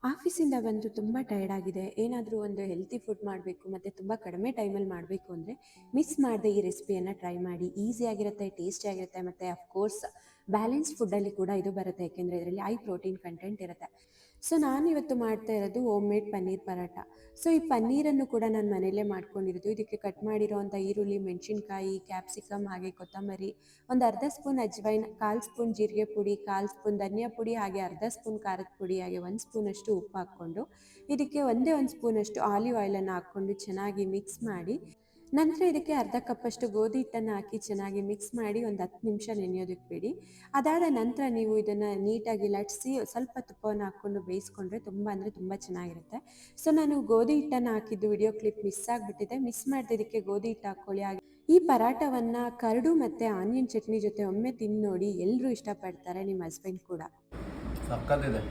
ಆಫೀಸಿಂದ ಬಂದು ತುಂಬ ಟಯರ್ಡ್ ಆಗಿದೆ. ಏನಾದರೂ ಒಂದು ಹೆಲ್ತಿ ಫುಡ್ ಮಾಡಬೇಕು ಮತ್ತು ತುಂಬ ಕಡಿಮೆ ಟೈಮಲ್ಲಿ ಮಾಡಬೇಕು ಅಂದರೆ ಮಿಸ್ ಮಾಡದೆ ಈ ರೆಸಿಪಿಯನ್ನು ಟ್ರೈ ಮಾಡಿ. ಈಸಿಯಾಗಿರುತ್ತೆ, ಟೇಸ್ಟಿಯಾಗಿರುತ್ತೆ ಮತ್ತು ಅಫ್ಕೋರ್ಸ್ ಬ್ಯಾಲೆನ್ಸ್ಡ್ ಫುಡ್ಡಲ್ಲಿ ಕೂಡ ಇದು ಬರುತ್ತೆ. ಏಕೆಂದರೆ ಇದರಲ್ಲಿ ಹೈ ಪ್ರೋಟೀನ್ ಕಂಟೆಂಟ್ ಇರುತ್ತೆ. ಸೊ ನಾನು ಇವತ್ತು ಮಾಡ್ತಾ ಇರೋದು home made paneer paratha. So ಈ ಪನ್ನೀರನ್ನು ಕೂಡ ನಾನು ಮನೆಯಲ್ಲೇ ಮಾಡ್ಕೊಂಡಿರೋದು. ಇದಕ್ಕೆ ಕಟ್ ಮಾಡಿರೋವಂಥ ಈರುಳ್ಳಿ, ಮೆಣಸಿನ್ಕಾಯಿ, ಕ್ಯಾಪ್ಸಿಕಮ್ ಹಾಗೆ ಕೊತ್ತಂಬರಿ, ಒಂದು ಅರ್ಧ ಸ್ಪೂನ್ ಅಜ್ವೈನ್, 1/4 ಸ್ಪೂನ್ ಜೀರಿಗೆ ಪುಡಿ, 1/4 ಸ್ಪೂನ್ ಧನಿಯಾ ಪುಡಿ, ಹಾಗೆ ಅರ್ಧ ಸ್ಪೂನ್ ಖಾರದ ಪುಡಿ, ಹಾಗೆ 1 ಸ್ಪೂನಷ್ಟು ಉಪ್ಪು ಹಾಕ್ಕೊಂಡು ಇದಕ್ಕೆ ಒಂದೇ 1 ಸ್ಪೂನಷ್ಟು ಆಲಿವ್ ಆಯಿಲನ್ನು ಹಾಕ್ಕೊಂಡು ಚೆನ್ನಾಗಿ ಮಿಕ್ಸ್ ಮಾಡಿ, ನಂತರ ಇದಕ್ಕೆ ಅರ್ಧ ಕಪ್ಪಷ್ಟು ಗೋಧಿ ಹಿಟ್ಟನ್ನು ಹಾಕಿ ಚೆನ್ನಾಗಿ ಮಿಕ್ಸ್ ಮಾಡಿ ಒಂದು 10 ನಿಮಿಷ ನೆನೆಯೋದಕ್ಕೆ ಬಿಡಿ. ಅದಾದ ನಂತರ ನೀವು ಇದನ್ನು ನೀಟಾಗಿ ಲಟ್ಟಿಸಿ ಸ್ವಲ್ಪ ತುಪ್ಪವನ್ನು ಹಾಕ್ಕೊಂಡು ಬೇಯಿಸ್ಕೊಂಡ್ರೆ ತುಂಬ ಅಂದರೆ ತುಂಬ ಚೆನ್ನಾಗಿರುತ್ತೆ. ಸೊ ನಾನು ಗೋಧಿ ಹಿಟ್ಟನ್ನು ಹಾಕಿದ್ದು ವಿಡಿಯೋ ಕ್ಲಿಪ್ ಮಿಸ್ ಆಗಿಬಿಟ್ಟಿದೆ. ಮಿಸ್ ಮಾಡದೆ ಇದಕ್ಕೆ ಗೋಧಿ ಹಿಟ್ಟು ಹಾಕ್ಕೊಳ್ಳಿ. ಹಾಗೆ ಈ ಪರಾಟವನ್ನು ಕರಡು ಮತ್ತು ಆನಿಯನ್ ಚಟ್ನಿ ಜೊತೆ ಒಮ್ಮೆ ತಿಂದು ನೋಡಿ, ಎಲ್ಲರೂ ಇಷ್ಟಪಡ್ತಾರೆ, ನಿಮ್ಮ ಹಸ್ಬೆಂಡ್ ಕೂಡ. ಸಕ್ಕತ್ತಿದೆ.